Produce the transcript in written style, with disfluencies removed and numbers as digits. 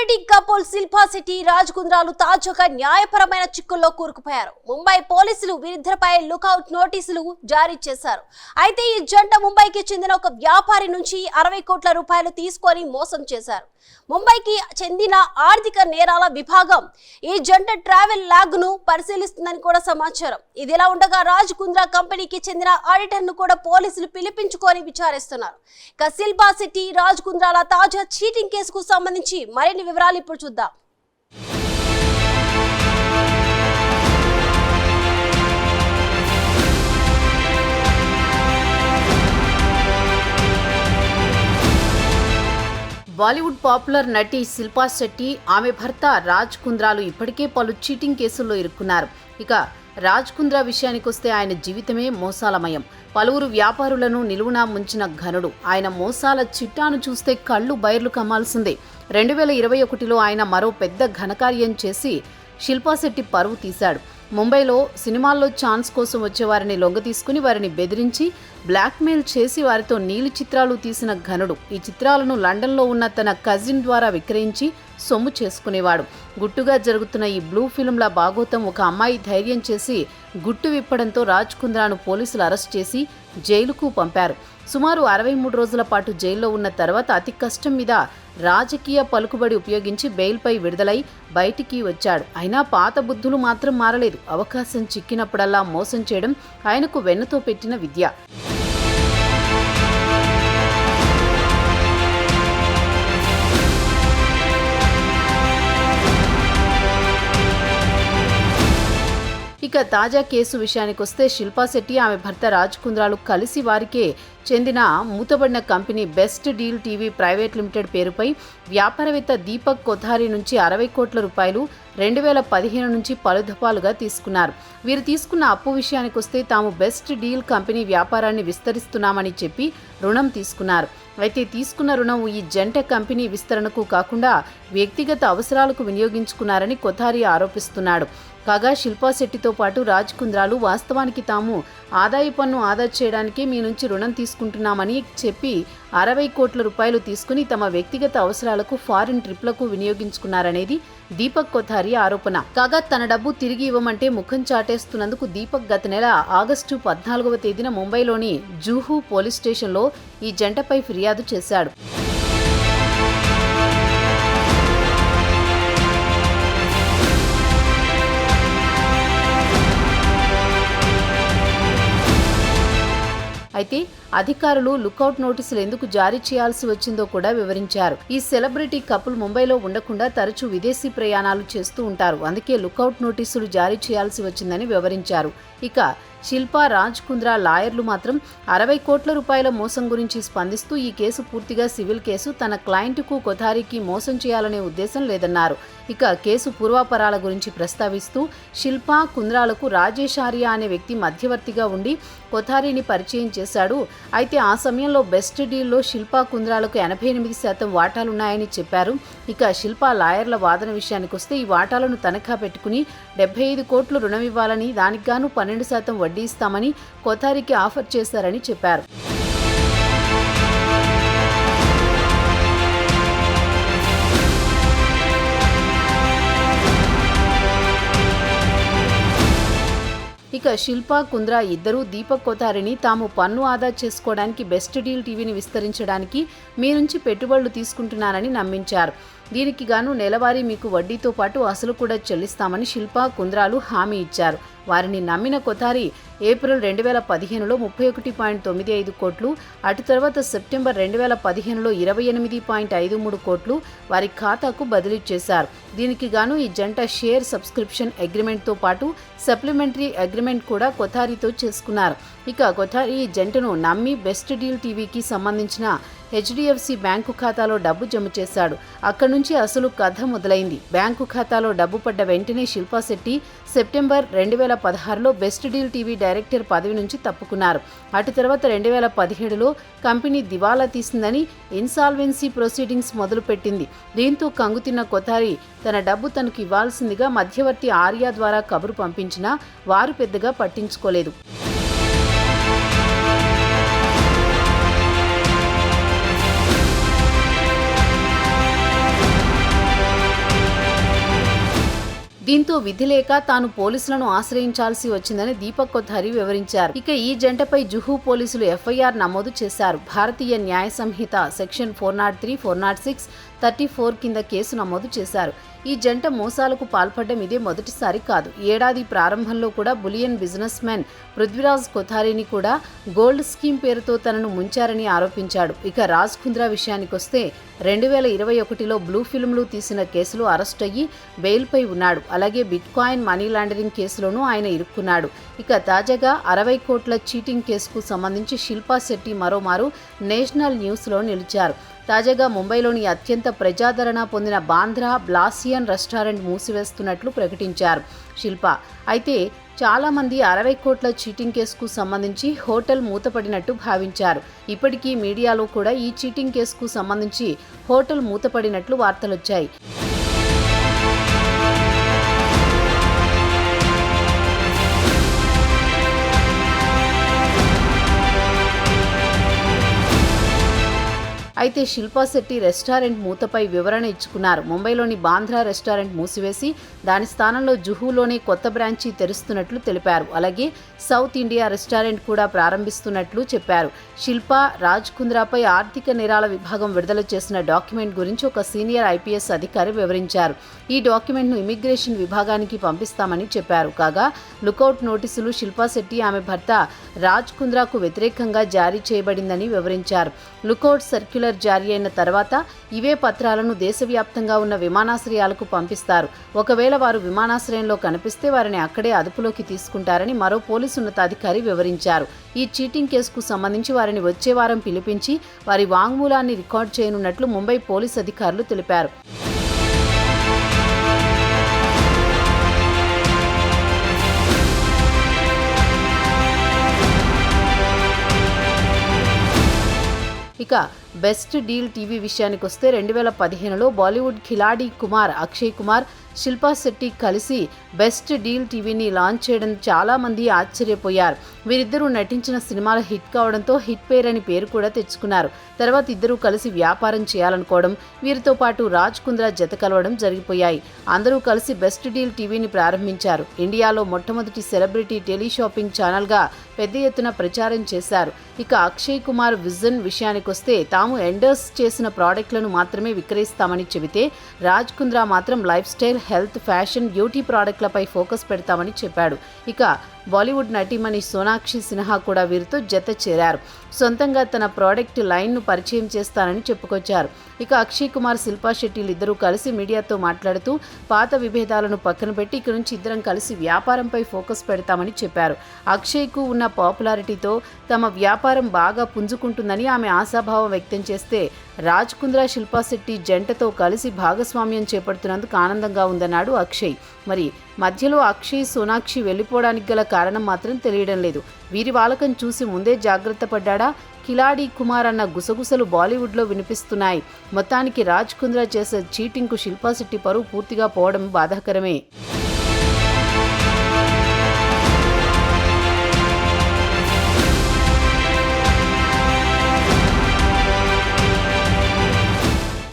Celebrity couple Shilpa Shetty Raj కుంద్రాలు తాజాగా న్యాయపరమైన చిక్కుల్లో కూరుకుపోయారు. ముంబై పోలీసులు వీరిద్దరిపై లుకౌట్ నోటీసులు జారీ చేశారు. అయితే ఈ జంట ముంబైకి చెందిన ఒక వ్యాపారి నుంచి 60 కోట్ల రూపాయలు తీసుకొని మోసం చేశారు. ముంబైకి చెందిన ఆర్థిక నేరాల విభాగం ఈ జంట ట్రావెల్ లాగ్ ను పరిశీలిస్తుందని కూడా సమాచారం. ఇదిలా ఉండగా రాజ్ కుంద్రా కంపెనీకి చెందిన ఆడిటర్ ను కూడా పోలీసులు పిలిపించుకొని విచారిస్తున్నారు. ఇక శిల్పా శెట్టి రాజ్ కుంద్రాల తాజా చీటింగ్ కేసుకు సంబంధించి మరిన్ని వివరాలు ఇప్పుడు చూద్దాం. బాలీవుడ్ పాపులర్ నటి శిల్పా శెట్టి, ఆమె భర్త రాజ్ కుంద్రాలు ఇప్పటికే పలు చీటింగ్ కేసుల్లో ఇరుక్కున్నారు. ఇక రాజ్ కుంద్రా విషయానికొస్తే ఆయన జీవితమే మోసాలమయం. పలువురు వ్యాపారులను నిలువునా ముంచిన ఘనుడు. ఆయన మోసాల చిట్టాను చూస్తే కళ్ళు బైర్లు కమ్మాల్సిందే. 2021లో ఆయన మరో పెద్ద ఘనకార్యం చేసి శిల్పా శెట్టి పరువు తీశాడు. ముంబైలో సినిమాల్లో ఛాన్స్ కోసం వచ్చేవారిని లొంగ తీసుకుని వారిని బెదిరించి బ్లాక్మెయిల్ చేసి వారితో నీలి చిత్రాలు తీసిన ఘనుడు. ఈ చిత్రాలను లండన్లో ఉన్న తన కజిన్ ద్వారా విక్రయించి సొమ్ము చేసుకునేవాడు. గుట్టుగా జరుగుతున్న ఈ బ్లూ ఫిల్మ్ల బాగోతం ఒక అమ్మాయి ధైర్యం చేసి గుట్టు విప్పడంతో రాజ్ కుంద్రాను పోలీసులు అరెస్ట్ చేసి జైలుకు పంపారు. సుమారు 63 రోజుల పాటు జైల్లో ఉన్న తర్వాత అతి కష్టం మీద రాజకీయ పలుకుబడి ఉపయోగించి బెయిల్పై విడుదలై బయటికి వచ్చాడు. అయినా పాత బుద్ధులు మాత్రం మారలేదు. అవకాశం చిక్కినప్పుడల్లా మోసం చేయడం ఆయనకు వెన్నతో పెట్టిన విద్య. ఇక తాజా కేసు విషయానికొస్తే శిల్పా శెట్టి, ఆమె భర్త రాజ్ కుంద్రాలు కలిసి వారికే చెందిన మూతబడిన company best deal TV private limited పేరుపై వ్యాపారవేత్త దీపక్ కొథారి నుంచి 60 కోట్ల రూపాయలు 2015 నుంచి పలుదఫాలుగా తీసుకున్నారు. వీరు తీసుకున్న అప్పు విషయానికొస్తే తాము బెస్ట్ డీల్ కంపెనీ వ్యాపారాన్ని విస్తరిస్తున్నామని చెప్పి రుణం తీసుకున్నారు. అయితే తీసుకున్న రుణం ఈ జంట కంపెనీ విస్తరణకు కాకుండా వ్యక్తిగత అవసరాలకు వినియోగించుకున్నారని కొథారి ఆరోపిస్తున్నాడు. కాగా శిల్పా శెట్టితో పాటు రాజ్ కుంద్రాలు వాస్తవానికి తాము ఆదాయ పన్ను ఆదా చేయడానికి మీ నుంచి రుణం తీసుకుంటున్నామని చెప్పి 60 కోట్ల రూపాయలు తీసుకుని తమ వ్యక్తిగత అవసరాలకు ఫారిన్ ట్రిప్లకు వినియోగించుకున్నారనేది దీపక్ కొథారి ఆరోపణ. కాగా తన డబ్బు తిరిగి ఇవ్వమంటే ముఖం చాటేస్తున్నందుకు దీపక్ గత నెల ఆగస్టు 14వ తేదీన ముంబైలోని జూహు పోలీస్ స్టేషన్లో ఈ జంటపై ఫిర్యాదు చేశాడు. అయితే అధికారులు లుకౌట్ నోటీసులు ఎందుకు జారీ చేయాల్సి వచ్చిందో కూడా వివరించారు. ఈ సెలబ్రిటీ కపుల్ ముంబైలో ఉండకుండా తరచూ విదేశీ ప్రయాణాలు చేస్తూ ఉంటారు. అందుకే లుకౌట్ నోటీసులు జారీ చేయాల్సి వచ్చిందని వివరించారు. ఇక శిల్పా, రాజ్ కుంద్రా లాయర్లు మాత్రం 60 కోట్ల రూపాయల మోసం గురించి స్పందిస్తూ ఈ కేసు పూర్తిగా సివిల్ కేసు, తన క్లయింట్కు కొథారికి మోసం చేయాలనే ఉద్దేశం లేదన్నారు. ఇక కేసు పూర్వాపరాల గురించి ప్రస్తావిస్తూ శిల్పా, కుంద్రాలకు రాజేష్ ఆర్య అనే వ్యక్తి మధ్యవర్తిగా ఉండి కొథారిని పరిచయం చేశాడు. అయితే ఆ సమయంలో బెస్ట్ డీల్లో శిల్పా, కుంద్రాలకు 88% వాటాలున్నాయని చెప్పారు. ఇక శిల్పా లాయర్ల వాదన విషయానికొస్తే ఈ వాటాలను తనఖా పెట్టుకుని 75 కోట్లు రుణం ఇవ్వాలని, దానికి గాను 12% వడ్డీ ఇస్తామని కొథారికి ఆఫర్ చేశారని చెప్పారు. ఇక శిల్పా, కుంద్రా ఇద్దరూ దీపక్ కొథారిని తాము పన్ను ఆదా చేసుకోవడానికి బెస్ట్ డీల్ టీవీని విస్తరించడానికి మీ నుంచి పెట్టుబడులు తీసుకుంటున్నానని నమ్మించారు. దీనికి గాను నెలవారీ మీకు వడ్డీతో పాటు అసలు కూడా చెల్లిస్తామని శిల్పా, కుంద్రాలు హామీ ఇచ్చారు. వారిని నమ్మిన కొథారి ఏప్రిల్ 2015లో 31.95 కోట్లు, అటు తర్వాత సెప్టెంబర్ 2015లో 28.53 కోట్లు వారి ఖాతాకు బదిలీ చేశారు. దీనికి గాను ఈ జంట షేర్ సబ్స్క్రిప్షన్ అగ్రిమెంట్తో పాటు సప్లిమెంటరీ అగ్రిమెంట్ కూడా కొథారితో చేసుకున్నారు. ఇక కొథారి ఈ జంటను నమ్మి బెస్ట్ డీల్ టీవీకి సంబంధించిన HDFC బ్యాంకు ఖాతాలో డబ్బు జమ చేశాడు. అక్కడి నుంచి అసలు కథ మొదలైంది. బ్యాంకు ఖాతాలో డబ్బు పడ్డ వెంటనే శిల్పా శెట్టి సెప్టెంబర్ 2016లో బెస్ట్ డీల్ టీవీ డైరెక్టర్ పదవి నుంచి తప్పుకున్నారు. అటు తర్వాత 2017లో కంపెనీ దివాలా తీసిందని ఇన్సాల్వెన్సీ ప్రొసీడింగ్స్ మొదలుపెట్టింది. దీంతో కంగుతిన్న కొథారి తన డబ్బు తనకు ఇవ్వాల్సిందిగా మధ్యవర్తి ఆర్య ద్వారా కబురు పంపించినా వారు పెద్దగా పట్టించుకోలేదు. దీంతో విధి లేక తాను పోలీసులను ఆశ్రయించాల్సి వచ్చిందని దీపక్ కొథారి వివరించారు. ఇక ఈ జంటపై జుహూ పోలీసులు ఎఫ్ఐఆర్ నమోదు చేశారు. భారతీయ న్యాయ సంహిత సెక్షన్ 403, 406, 34 కింద కేసు నమోదు చేశారు. ఈ జంట మోసాలకు పాల్పడడం ఇదే మొదటిసారి కాదు. ఏడాది ప్రారంభంలో కూడా బులియన్ బిజినెస్ మ్యాన్ పృథ్వీరాజ్ కొథారిని కూడా గోల్డ్ స్కీమ్ పేరుతో తనను ముంచారని ఆరోపించాడు. ఇక రాజ్ కుంద్రా విషయానికొస్తే 2021లో బ్లూ ఫిల్మ్లు తీసిన కేసులో అరెస్ట్ అయ్యి బెయిల్పై ఉన్నాడు. అలాగే బిట్కాయిన్ మనీ లాండరింగ్ కేసులోనూ ఆయన ఇరుక్కున్నాడు. ఇక తాజాగా 60 కోట్ల చీటింగ్ కేసుకు సంబంధించి శిల్పా శెట్టి మరోమారు నేషనల్ న్యూస్లో నిలిచారు. తాజాగా ముంబైలోని అత్యంత ప్రజాదరణ పొందిన బాంద్రా బ్లాసియన్ రెస్టారెంట్ మూసివేస్తున్నట్లు ప్రకటించారు శిల్ప. అయితే చాలామంది 60 కోట్ల చీటింగ్ కేసుకు సంబంధించి హోటల్ మూతపడినట్టు భావించారు. ఇప్పటికీ మీడియాలో కూడా ఈ చీటింగ్ కేసుకు సంబంధించి హోటల్ మూతపడినట్లు వార్తలొచ్చాయి. అయితే శిల్పా శెట్టి రెస్టారెంట్ మూతపై వివరణ ఇచ్చుకున్నారు. ముంబైలోని బాంద్రా రెస్టారెంట్ మూసివేసి దాని స్థానంలో జుహూలోనే కొత్త బ్రాంచీ తెరుస్తున్నట్లు తెలిపారు. అలాగే సౌత్ ఇండియా రెస్టారెంట్ కూడా ప్రారంభిస్తున్నట్లు చెప్పారు. శిల్పా రాజ్ కుంద్రాపై ఆర్థిక నేరాల విభాగం విడుదల చేసిన డాక్యుమెంట్ గురించి ఒక సీనియర్ ఐపీఎస్ అధికారి వివరించారు. ఈ డాక్యుమెంట్ను ఇమిగ్రేషన్ విభాగానికి పంపిస్తామని చెప్పారు. కాగా లుకౌట్ నోటీసులు శిల్పా శెట్టి ఆమె భర్త రాజ్ కుంద్రాకు వ్యతిరేకంగా జారీ చేయబడిందని వివరించారు. లుకౌట్ సర్క్యులర్ జారీ అయిన తర్వాత ఇవే పత్రాలను దేశవ్యాప్తంగా ఉన్న విమానాశ్రయాలకు పంపిస్తారు. ఒకవేళ వారు విమానాశ్రయంలో కనిపిస్తే వారిని అక్కడే అదుపులోకి తీసుకుంటారని మరో పోలీసు ఉన్నతాధికారి వివరించారు. ఈ చీటింగ్ కేసుకు సంబంధించి వారిని వచ్చే వారం పిలిపించి వారి వాంగ్మూలాన్ని రికార్డు చేయనున్నట్లు ముంబై పోలీసు అధికారులు తెలిపారు. ఇక బెస్ట్ డీల్ టీవీ విషయానికొస్తే 2015లో బాలీవుడ్ ఖిలాడి కుమార్ అక్షయ్ కుమార్, శిల్పా శెట్టి కలిసి బెస్ట్ డీల్ టీవీని లాంచ్ చేయడం చాలా మంది ఆశ్చర్యపోయారు. వీరిద్దరూ నటించిన సినిమాలు హిట్ కావడంతో హిట్ పేర్ అని పేరు కూడా తెచ్చుకున్నారు. తర్వాత ఇద్దరూ కలిసి వ్యాపారం చేయాలనుకోవడం, వీరితో పాటు రాజ్ కుంద్రా జత కలవడం జరిగిపోయాయి. అందరూ కలిసి బెస్ట్ డీల్ టీవీని ప్రారంభించారు. ఇండియాలో మొట్టమొదటి సెలబ్రిటీ టెలిషాపింగ్ ఛానల్గా పెద్ద ఎత్తున ప్రచారం చేశారు. ఇక అక్షయ్ కుమార్ విజన్ విషయానికొస్తే తాము ఎండర్స్ చేసిన ప్రోడక్ట్లను మాత్రమే విక్రయిస్తామని చెబితే, రాజ్ కుంద్రా మాత్రం lifestyle, health, fashion, beauty ప్రోడక్ట్లపై ఫోకస్ పెడతామని చెప్పాడు. ఇక బాలీవుడ్ నటీమణి సోనాక్షి సిన్హా కూడా వీరితో జత చేరారు. సొంతంగా తన ప్రోడక్ట్ లైన్ను పరిచయం చేస్తానని చెప్పుకొచ్చారు. ఇక అక్షయ్ కుమార్, శిల్పా శెట్టిలు ఇద్దరూ కలిసి మీడియాతో మాట్లాడుతూ పాత విభేదాలను పక్కన పెట్టి ఇక నుంచి ఇద్దరం కలిసి వ్యాపారంపై ఫోకస్ పెడతామని చెప్పారు. అక్షయ్కు ఉన్న పాపులారిటీతో తమ వ్యాపారం బాగా పుంజుకుంటుందని ఆమె ఆశాభావం వ్యక్తం చేస్తే, రాజ్ కుంద్రా, శిల్పా శెట్టి జంటతో కలిసి భాగస్వామ్యం చేపడుతున్నందుకు ఆనందంగా ఉందన్నాడు అక్షయ్. మరి మధ్యలో అక్షయ్, సోనాక్షి వెళ్లిపోవడానికి గల కారణం మాత్రం తెలియడం లేదు. వీరి వాలకం చూసి ముందే జాగ్రత్త పడ్డాడా? కిలాడి కుమార్ అన్న గుసగుసలు బాలీవుడ్లో వినిపిస్తున్నాయి. మొత్తానికి రాజ్ కుంద్రా చేసే చీటింగ్కు శిల్పా శెట్టి పరువు పూర్తిగా పోవడం బాధాకరమే.